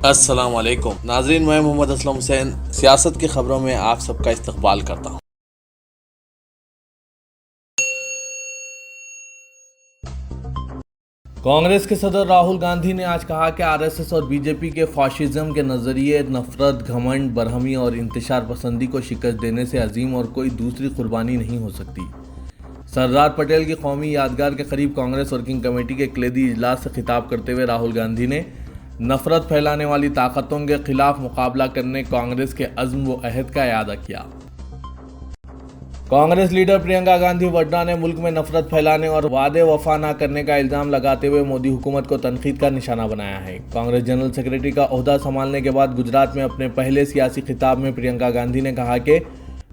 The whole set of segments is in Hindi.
अस्सलाम वालेकुम नाजरीन, मैं मोहम्मद असलम हुसैन सियासत की खबरों में आप सबका इस्तकबाल करता हूँ। कांग्रेस के सदर राहुल गांधी ने आज कहा कि आरएसएस और बीजेपी के फाशिज्म के नजरिए नफरत, घमंड, बरहमी और इंतशार पसंदी को शिकस्त देने से अजीम और कोई दूसरी कुर्बानी नहीं हो सकती। सरदार पटेल की कौमी यादगार के करीब कांग्रेस वर्किंग कमेटी के कलीदी इजलास से खिताब करते हुए राहुल गांधी ने नफरत फैलाने वाली ताकतों के खिलाफ मुकाबला करने कांग्रेस के अज़्म व अहद का याद किया। कांग्रेस लीडर प्रियंका गांधी वड्रा ने मुल्क में नफरत फैलाने और वादे वफा न करने का इल्जाम लगाते हुए मोदी हुकूमत को तनकीद का निशाना बनाया है। कांग्रेस जनरल सेक्रेटरी का ओहदा संभालने के बाद गुजरात में अपने पहले सियासी खिताब में प्रियंका गांधी ने कहा कि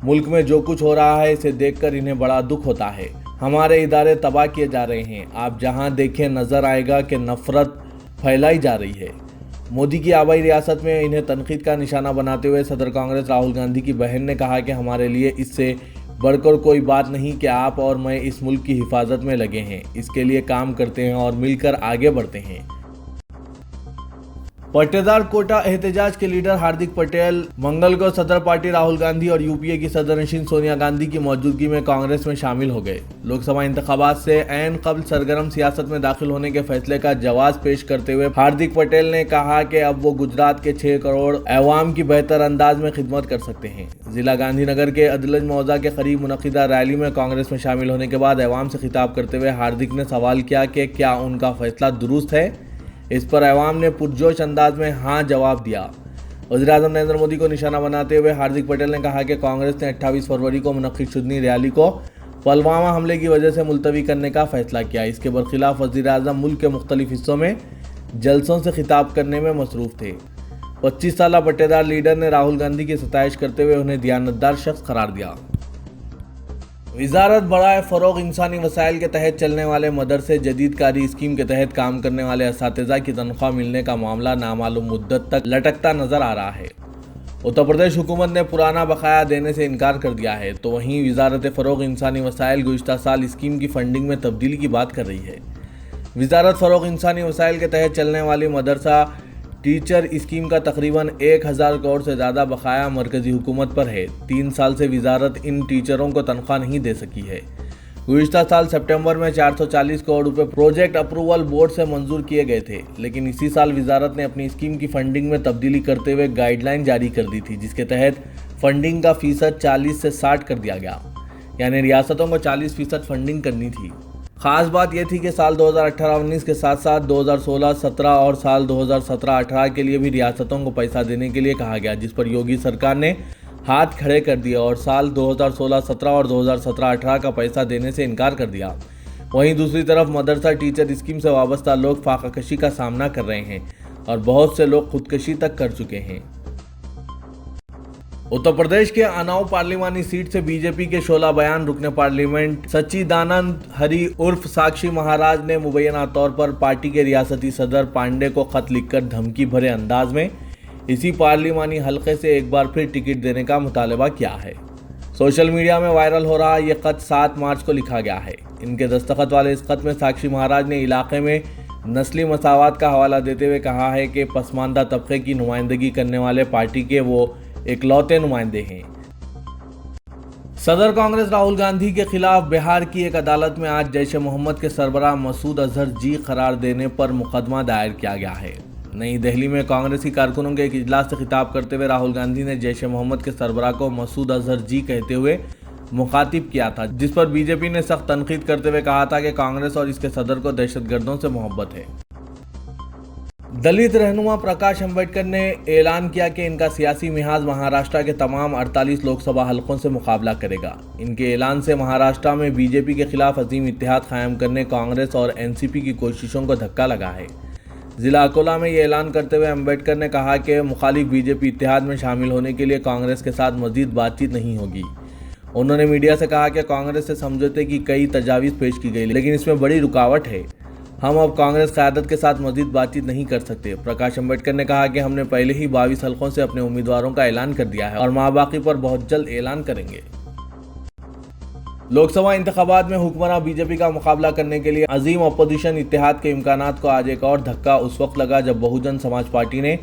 मुल्क में जो कुछ हो रहा है इसे देखकर इन्हें बड़ा दुख होता है। हमारे इदारे तबाह किए जा रहे हैं। आप जहां देखें नजर आएगा कि नफरत फैलाई जा रही है। मोदी की आबाई रियासत में इन्हें तनकीद का निशाना बनाते हुए सदर कांग्रेस राहुल गांधी की बहन ने कहा कि हमारे लिए इससे बढ़कर कोई बात नहीं कि आप और मैं इस मुल्क की हिफाजत में लगे हैं, इसके लिए काम करते हैं और मिलकर आगे बढ़ते हैं। पट्टेदार कोटा एहतजाज के लीडर हार्दिक पटेल मंगल को सदर पार्टी राहुल गांधी और यूपीए की सदरनशीन सोनिया गांधी की मौजूदगी में कांग्रेस में शामिल हो गए। लोकसभा इंतखाबात से ऐन कबल सरगर्म सियासत में दाखिल होने के फैसले का जवाब पेश करते हुए हार्दिक पटेल ने कहा कि अब वो गुजरात के 6 करोड़ अवाम की बेहतर अंदाज में खिदमत कर सकते हैं। जिला गांधीनगर के अदलज मौजा के करीब मुनक़िदा रैली में कांग्रेस में शामिल होने के बाद अवाम से खिताब करते हुए हार्दिक ने सवाल किया कि क्या उनका फैसला दुरुस्त है। इस पर अवाम ने पुरजोश अंदाज में हाँ जवाब दिया। वज़ीर-ए-आज़म नरेंद्र मोदी को निशाना बनाते हुए हार्दिक पटेल ने कहा कि कांग्रेस ने 28 फरवरी को मुनक़्क़िद शुदनी रैली को पुलवामा हमले की वजह से मुलतवी करने का फैसला किया। इसके बरखिलाफ वज़ीर-ए-आज़म मुल्क के मुख्तलिफ हिस्सों में जलसों से खिताब करने में मसरूफ़ थे। 25 साला पट्टेदार लीडर ने राहुल गांधी की सताइश करते हुए उन्हें दियानतदार शख्स करार दिया। वजारत बराए फ़रोग़ इंसानी वसाइल के तहत चलने वाले मदरसे जदीदकारी स्कीम के तहत काम करने वाले असातिज़ा की तनख्वाह मिलने का मामला नामालूम मुद्दत तक लटकता नजर आ रहा है। उत्तर प्रदेश हुकूमत ने पुराना बकाया देने से इनकार कर दिया है, तो वहीं वजारत फ़रोग़ इंसानी वसाइल गुज़िश्ता साल स्कीम की फंडिंग में तब्दीली की बात कर रही है। वजारत फ़रोग़ इंसानी वसाइल के तहत चलने वाली मदरसा टीचर स्कीम का तकरीबन 1000 करोड़ से ज़्यादा बकाया मरकज़ी हुकूमत पर है। 3 साल से वजारत इन टीचरों को तनख्वाह नहीं दे सकी है। गुज़िश्ता साल सितंबर में 440 करोड़ रुपए प्रोजेक्ट अप्रूवल बोर्ड से मंजूर किए गए थे, लेकिन इसी साल वजारत ने अपनी स्कीम की फंडिंग में तब्दीली करते हुए गाइडलाइन जारी कर दी थी, जिसके तहत फंडिंग का फ़ीसद 40 से 60 कर दिया गया, यानी रियासतों को 40% फंडिंग करनी थी। खास बात यह थी कि साल 2018-19 के साथ साथ 2016-17 और साल 2017-18 के लिए भी रियासतों को पैसा देने के लिए कहा गया, जिस पर योगी सरकार ने हाथ खड़े कर दिए और साल 2016-17 और 2017-18 का पैसा देने से इनकार कर दिया। वहीं दूसरी तरफ मदरसा टीचर स्कीम से वाबस्ता लोग फाकाकशी का सामना कर रहे हैं और बहुत से लोग खुदकशी तक कर चुके हैं। उत्तर प्रदेश के अनाव पार्लिमानी सीट से बीजेपी के शोला बयान रुकने पार्लियामेंट सच्चिदानंद हरी उर्फ साक्षी महाराज ने मुबैना तौर पर पार्टी के रियासती सदर पांडे को खत लिखकर धमकी भरे अंदाज में इसी पार्लिमानी हलके से एक बार फिर टिकट देने का मुतालबा किया है। सोशल मीडिया में वायरल हो रहा ये खत 7 मार्च को लिखा गया है। इनके दस्तखत वाले इस खत में साक्षी महाराज ने इलाके में नस्ली मसावत का हवाला देते हुए कहा है कि पसमानदा तबके की नुमाइंदगी करने वाले पार्टी के वो इकलौते नुमाइंदे हैं। सदर कांग्रेस राहुल गांधी के खिलाफ बिहार की एक अदालत में आज जैश-ए मोहम्मद के सरबराह मसूद अजहर जी करार देने पर मुकदमा दायर किया गया है। नई दिल्ली में कांग्रेसी कारकुनों के एक इजलास से खिताब करते हुए राहुल गांधी ने जैश-ए मोहम्मद के सरबराह को मसूद अजहर जी कहते हुए मुखातिब किया था, जिस पर बीजेपी ने सख्त तनकीद करते हुए कहा था कि कांग्रेस और इसके सदर को दहशतगर्दों से मोहब्बत है। दलित रहनुमा प्रकाश अंबेडकर ने ऐलान किया कि इनका सियासी मिहाज महाराष्ट्र के तमाम 48 लोकसभा हलकों से मुकाबला करेगा। इनके ऐलान से महाराष्ट्र में बीजेपी के खिलाफ अजीम इत्तेहाद कायम करने कांग्रेस और एनसीपी की कोशिशों को धक्का लगा है। जिला अकोला में ये ऐलान करते हुए अंबेडकर ने कहा कि मुखालिफ बीजेपी इत्तेहाद में शामिल होने के लिए कांग्रेस के साथ मजीद बातचीत नहीं होगी। उन्होंने मीडिया से कहा कि कांग्रेस से समझौते की कई तजावीज़ पेश की गई, लेकिन इसमें बड़ी रुकावट है। हम अब कांग्रेस क़यादत के साथ मजीद बातचीत नहीं कर सकते। प्रकाश अंबेडकर ने कहा कि हमने पहले ही 22 हलकों से अपने उम्मीदवारों का ऐलान कर दिया है और माबाकी पर बहुत जल्द ऐलान करेंगे। लोकसभा इंतखाबात में हुक्मरान बीजेपी का मुकाबला करने के लिए अजीम अपोजिशन इत्तेहाद के इम्कानात को आज एक और धक्का उस वक्त लगा जब बहुजन समाज पार्टी ने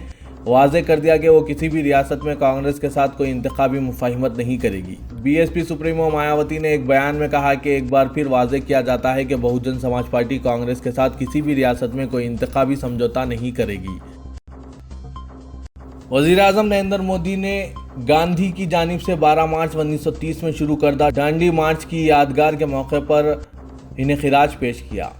वाज़े कर दिया कि वो किसी भी रियासत में कांग्रेस के साथ कोई इंतखाबी मुफाहिमत नहीं करेगी। बीएसपी सुप्रीमो मायावती ने एक बयान में कहा कि एक बार फिर वाज़े किया जाता है कि बहुजन समाज पार्टी कांग्रेस के साथ किसी भी रियासत में कोई इंतखाबी समझौता नहीं करेगी। वज़ीर-ए-आज़म नरेंद्र मोदी ने गांधी की जानिब से 12 मार्च 1930 में शुरू करदा दांडी मार्च की यादगार के मौके पर इन्हें खिराज पेश किया।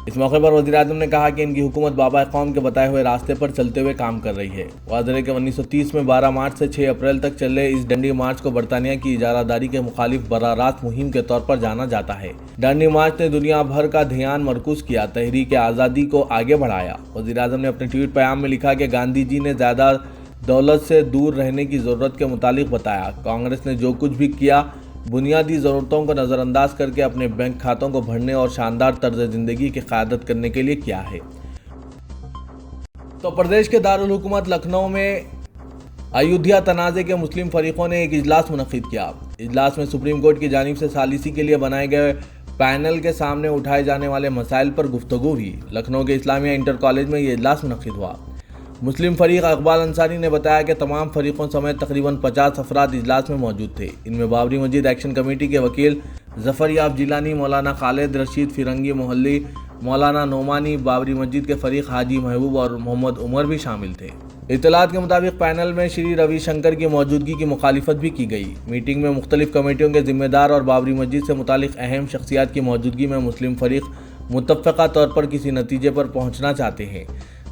इस मौके पर वज़ीर-ए-आज़म ने कहा कि इनकी हुकूमत बाबा कौम के बताए हुए रास्ते पर चलते हुए काम कर रही है। वाज़ेह है कि 1930 में 12 मार्च से 6 अप्रैल तक चले इस डंडी मार्च को बरतानिया की इजारादारी के मुखालिफ बराह रास्त मुहिम के तौर पर जाना जाता है। डंडी मार्च ने दुनिया भर का ध्यान मरकूज किया, तहरीक आज़ादी को आगे बढ़ाया। वज़ीर-ए-आज़म ने अपने ट्वीट पैगाम में लिखा कि गांधी जी ने ज़्यादा दौलत से दूर रहने की ज़रूरत के मुतालिक बताया। कांग्रेस ने जो कुछ भी किया बुनियादी ज़रूरतों को नज़रअंदाज करके अपने बैंक खातों को भरने और शानदार तर्ज ज़िंदगी की क़यादत करने के लिए किया है। तो प्रदेश के दारुल हुकूमत लखनऊ में अयोध्या तनाज़े के मुस्लिम फरीक़ों ने एक इजलास मुनक़िद किया। इजलास में सुप्रीम कोर्ट की जानिब से सालिसी के लिए बनाए गए पैनल के सामने उठाए जाने वाले मसाइल पर गुफ्तगू हुई। लखनऊ के इस्लामिया इंटर कॉलेज में ये इजलास मुनक़िद हुआ। मुस्लिम फरीक इकबाल अंसारी ने बताया कि तमाम फरीकों समेत तकरीबन 50 अफराद इजलास में मौजूद थे। इनमें बाबरी मस्जिद एक्शन कमेटी के वकील जफर याब जिलानी, मौलाना खालिद रशीद फिरंगी मोहल्ली, मौलाना नोमानी, बाबरी मस्जिद के फरीक हाजी महबूब और मोहम्मद उमर भी शामिल थे। इत्तलात के मुताबिक पैनल में श्री रविशंकर की मौजूदगी की मुखालिफत भी की गई। मीटिंग में मुख्तलिफ कमेटियों के जिम्मेदार और बाबरी मस्जिद से मुतालिक अहम शख्सियात की मौजूदगी में मुस्लिम फरीक मुत्तफ़क़ा तौर पर किसी नतीजे पर पहुँचना चाहते हैं।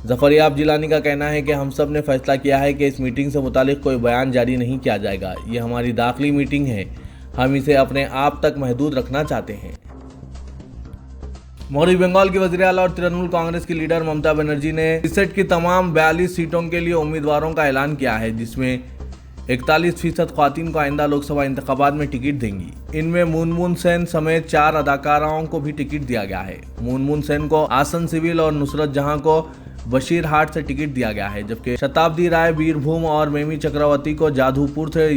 जफर याब जिलानी का कहना है कि हम सब ने फैसला किया है कि इस मीटिंग से मुतालिक कोई बयान जारी नहीं किया जाएगा। ये हमारी दाखिली मीटिंग है, हम इसे अपने आप तक महदूद रखना चाहते हैं। मगरबी बंगाल की वज़ीर आला और तृणमूल कांग्रेस की लीडर ममता बनर्जी ने 63 की तमाम 42 सीटों के लिए उम्मीदवारों का ऐलान किया है, जिसमें 41% ख्वातीन को आइंदा लोकसभा इंतखाबात में टिकट देंगी। इनमें मूनमून सेन समेत 4 अदाकाराओं को भी टिकट दिया गया है। मूनमून सेन को आसन सिविल और नुसरत जहां को बशीर हाट से टिकट दिया गया है, जबकि शताब्दी राय बीरभूम और मेमी चक्रवर्ती को जाधवपुर से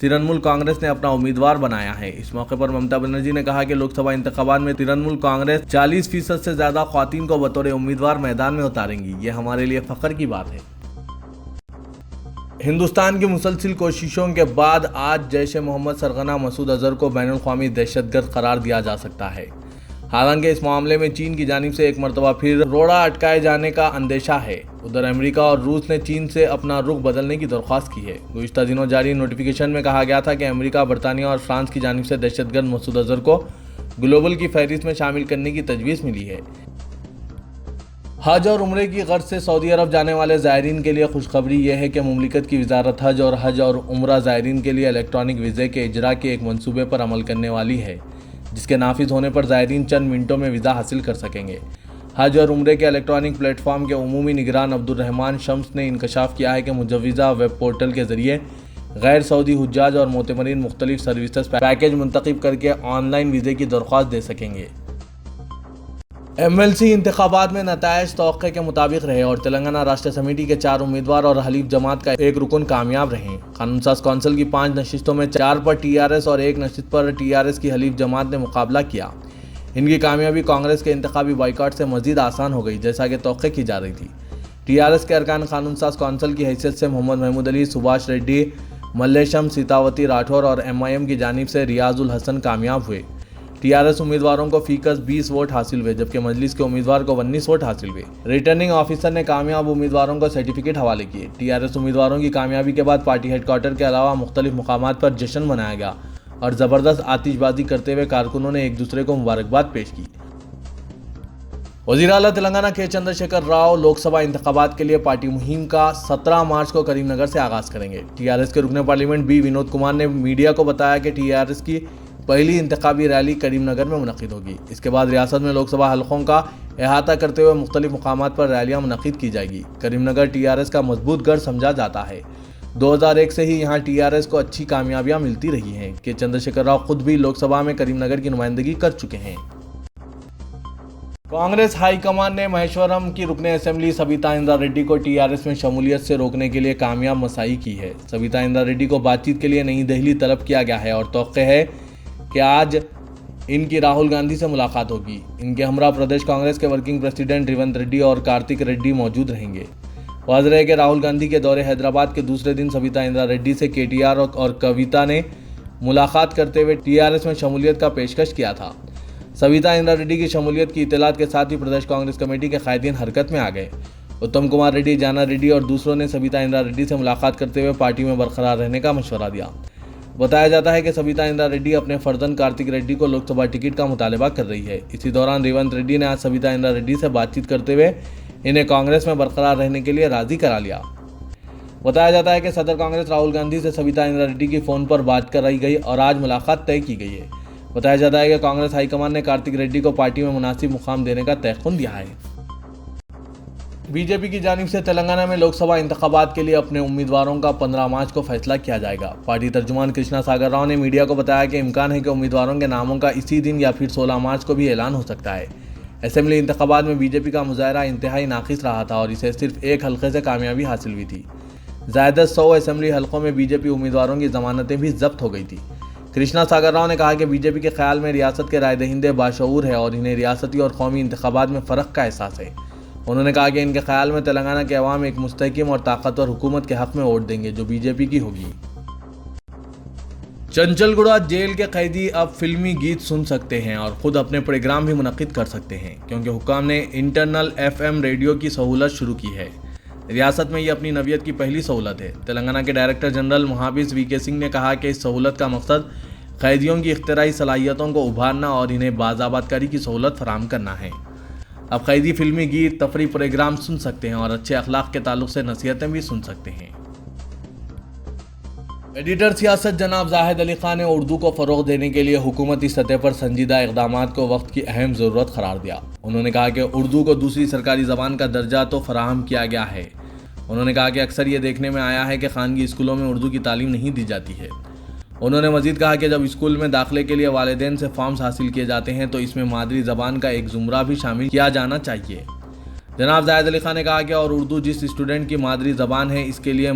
तृणमूल कांग्रेस ने अपना उम्मीदवार बनाया है। इस मौके पर ममता बनर्जी ने कहा कि लोकसभा इंतखाबात में तृणमूल कांग्रेस 40% से ज्यादा ख्वातीन को बतौर उम्मीदवार मैदान में उतारेंगी। ये हमारे लिए फख्र की बात है। हिंदुस्तान की मुसलसिल कोशिशों के बाद आज जैश ए मोहम्मद सरगना मसूद अजहर को बैनुल अक़वामी दहशतगर्द करार दिया जा सकता है। हालांकि इस मामले में चीन की जानिब से एक मरतबा फिर रोड़ा अटकाए जाने का अंदेशा है। उधर अमेरिका और रूस ने चीन से अपना रुख बदलने की दरख्वास्त की है। गुज़िश्ता दिनों जारी नोटिफिकेशन में कहा गया था कि अमेरिका, बरतानिया और फ्रांस की जानिब से दहशतगर्द मसूद अजहर को ग्लोबल की फहरिस्त में शामिल करने की तजवीज़ मिली है। हज और उम्रे की गर्ज से सऊदी अरब जाने वाले ज़ायरीन के लिए खुशखबरी यह है कि मुमलिकत की वजारत हज और उम्रा ज़ायरीन के लिए इलेक्ट्रॉनिक वीज़े के इजरा के एक मंसूबे पर अमल करने वाली है, जिसके नाफिज होने पर ज़ायरीन चंद मिनटों में वीज़ा हासिल कर सकेंगे। हज और उम्रे के इलेक्ट्रॉनिक प्लेटफॉर्म के उमूमी निगरान अब्दुर्रहमान शम्स ने इंकशाफ किया है कि मुजव्विज़ा वेब पोर्टल के ज़रिए गैर सऊदी हुज्जाज और मोतमरीन मुख्तलिफ सर्विसेज पैकेज मुंतखब करके ऑनलाइन वीज़े की दरख्वास्त दे सकेंगे। MLC इंतखाबात में नताइज तौक़े के मुताबिक रहे और तेलंगाना राष्ट्र समिति के 4 उम्मीदवार और हलीफ जमात का एक रुकन कामयाब रहे। कानून साज कौंसिल की 5 नशिस्तों में 4 पर TRS और 1 नशिस्त पर TRS की हलीफ जमात ने मुकाबला किया। इनकी कामयाबी कांग्रेस के इंतखाबी बाइकआउट से मजीद आसान हो गई, जैसा कि तौक़े की जा रही थी। TRS के अरकान कानून साज कौंसिल की हैसियत से मोहम्मद महमूद अली, सुभाष रेड्डी, मल्लेशम सीतावती राठौर और MIM की जानिब से रियाजुल हसन कामयाब हुए। TRS उम्मीदवारों को फीकस 20 वोट हासिल हुए, जबकि मजलिस के उम्मीदवार को 19 वोट हासिल हुए। रिटर्निंग ऑफिसर ने कामयाब उम्मीदवारों को सर्टिफिकेट हवाले किए। TRS उम्मीदवारों की कामयाबी के बाद पार्टी हेडक्वार्टर के अलावा मुख्तलिफ मुकामात पर जश्न मनाया गया और ज़बरदस्त आतिशबाजी करते हुए कारकुनों ने एक दूसरे को मुबारकबाद पेश की। वज़ीर आला तेलंगाना के चंद्रशेखर राव लोकसभा इंतखाबात के लिए पार्टी मुहिम का 17 मार्च को करीमनगर से आगाज़ करेंगे। TRS के रुकने पार्लियामेंट B विनोद कुमार ने मीडिया को बताया कि TRS की पहली इंतखाबी रैली करीमनगर में मुनक़िद होगी। इसके बाद रियासत में लोकसभा हलकों का अहाता करते हुए मुख्तलिफ मुकामात पर रैलियाँ मुनक़िद की जाएगी। करीमनगर TRS का मजबूत गढ़ समझा जाता है। 2001 से ही यहाँ TRS को अच्छी कामयाबियाँ मिलती रही हैं कि चंद्रशेखर राव खुद भी लोकसभा में करीमनगर की नुमाइंदगी कर चुके हैं। कांग्रेस हाईकमान ने महेश्वरम की रुकने असेंबली सबिता इंद्रा रेड्डी को TRS में शमूलियत से रोकने के लिए कामयाब मसाई की है। सबिता इंद्रा रेड्डी को बातचीत के लिए नई दिल्ली तलब किया गया है और तौक़े है कि आज इनकी राहुल गांधी से मुलाकात होगी। इनके हमरा प्रदेश कांग्रेस के वर्किंग प्रेसिडेंट रेवंत रेड्डी और कार्तिक रेड्डी मौजूद रहेंगे। वाज़ेह है कि राहुल गांधी के दौरे हैदराबाद के दूसरे दिन सविता इंद्रा रेड्डी से केटीआर और कविता ने मुलाकात करते हुए टीआरएस में शमूलियत का पेशकश किया था। सविता इंद्रा रेड्डी की शमूलियत की इत्तलात के साथ ही प्रदेश कांग्रेस कमेटी के कायदीन हरकत में आ गए। उत्तम कुमार रेड्डी, जाना रेड्डी और दूसरों ने सविता इंद्रा रेड्डी से मुलाकात करते हुए पार्टी में बरकरार रहने का मशवरा दिया। बताया जाता है कि सविता इंद्रा रेड्डी अपने फर्जंद कार्तिक रेड्डी को लोकसभा टिकट का मुतालबा कर रही है। इसी दौरान रेवंत रेड्डी ने आज सविता इंद्रा रेड्डी से बातचीत करते हुए इन्हें कांग्रेस में बरकरार रहने के लिए राजी करा लिया। बताया जाता है कि सदर कांग्रेस राहुल गांधी से सविता इंद्रा रेड्डी की फोन पर बात कराई गई और आज मुलाकात तय की गई है। बताया जाता है कि कांग्रेस हाईकमान ने कार्तिक रेड्डी को पार्टी में मुनासिब मुकाम देने का तयख्खुन दिया है। बीजेपी की जानिब से तेलंगाना में लोकसभा इंतखाबात के लिए अपने उम्मीदवारों का 15 मार्च को फैसला किया जाएगा। पार्टी तर्जुमान कृष्णा सागर राव ने मीडिया को बताया कि इम्कान है कि उम्मीदवारों के नामों का इसी दिन या फिर 16 मार्च को भी ऐलान हो सकता है। असेंबली इंतखाबात में बीजेपी का मुजाहरा इंतहाई नाकिस रहा था और इसे सिर्फ एक हल्के से कामयाबी हासिल हुई थी। ज़्यादा 100 असेंबली हल्कों में बीजेपी उम्मीदवारों की जमानतें भी जब्त हो गई थी। कृष्णा सागर राव ने कहा कि बीजेपी के ख्याल में रियासत के राय दहिंदे बाशऊर है और इन्हें रियासती और कौमी इंतखाबात में फ़र्क का एहसास है। उन्होंने कहा कि इनके ख्याल में तेलंगाना के अवाम एक मुस्तहकिम और ताकतवर हुकूमत के हक में वोट देंगे जो बीजेपी की होगी। चंचलगुड़ा जेल के कैदी अब फिल्मी गीत सुन सकते हैं और खुद अपने प्रोग्राम भी मुनक्किद कर सकते हैं क्योंकि हुक्काम ने इंटरनल FM रेडियो की सहूलत शुरू की है। रियासत में ये अपनी नवियत की पहली सहूलत है। तेलंगाना के डायरेक्टर जनरल मुहाफिज VK सिंह ने कहा कि इस सहूलत का मकसद कैदियों की इख्तिराई सलाहियतों को उभारना और इन्हें बाज़ाबातकारी की सहूलत फराहम करना है। अब कैदी फिल्मी गीत, तफरी प्रोग्राम सुन सकते हैं और अच्छे अखलाक के ताल्लुक से नसीहतें भी सुन सकते हैं। एडिटर सियासत जनाब जाहिद अली खान ने उर्दू को फ़रोग़ देने के लिए हुकूमती सतह पर संजीदा इक़दामात को वक्त की अहम ज़रूरत करार दिया। उन्होंने कहा कि उर्दू को दूसरी सरकारी ज़बान का दर्जा तो फराहम किया गया है। उन्होंने कहा कि अक्सर ये देखने में आया है कि खानगी स्कूलों में उर्दू की तालीम नहीं दी जाती है। उन्होंने मज़ीद कहा कि जब स्कूल में दाखिले के लिए वालिदैन से फॉर्म्स हासिल किए जाते हैं तो इसमें मादरी ज़बान का एक ज़ुमरा भी शामिल किया जाना चाहिए। जनाब जाहिद अली खान ने कहा कि और उर्दू जिस स्टूडेंट की मादरी ज़बान है इसके लिए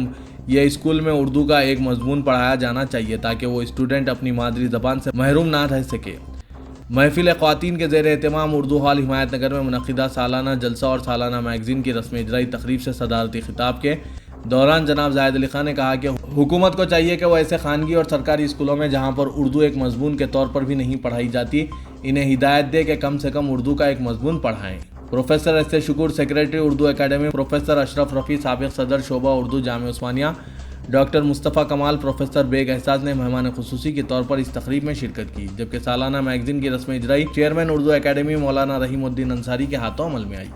यह स्कूल में उर्दू का एक मजमून पढ़ाया जाना चाहिए ताकि वो स्टूडेंट अपनी मादरी ज़बान से महरूम ना रह सके। महफिल ख़वातीन के ज़ेर एहतमाम उर्दू हॉल हिमायतनगर में मुनक़िदा सालाना जलसा और सालाना मैगज़ीन की रस्म इजराई तकरीब से सदारती खिताब के दौरान जनाब जाहिद अली खान ने कहा कि हुकूमत को चाहिए कि वह ऐसे खानगी और सरकारी स्कूलों में जहां पर उर्दू एक मजमून के तौर पर भी नहीं पढ़ाई जाती, इन्हें हिदायत दे कि कम से कम उर्दू का एक मजमून पढ़ाएं। Professor S Shukr, secretary Urdu academy, professor Ashraf Rafi, साबिक़ सदर शोबा Urdu Jamia Osmania, doctor Mustafa Kamal, professor bag एहसास ने मेहमान खुसूसी के तौर पर इस तकरीब में शिरकत की, जबकि सालाना मैगज़ीन की रस्म इजराई चेयरमैन उर्दू एकेडमी मौलाना रहीमुद्दीन अंसारी के हाथों अमल में आई।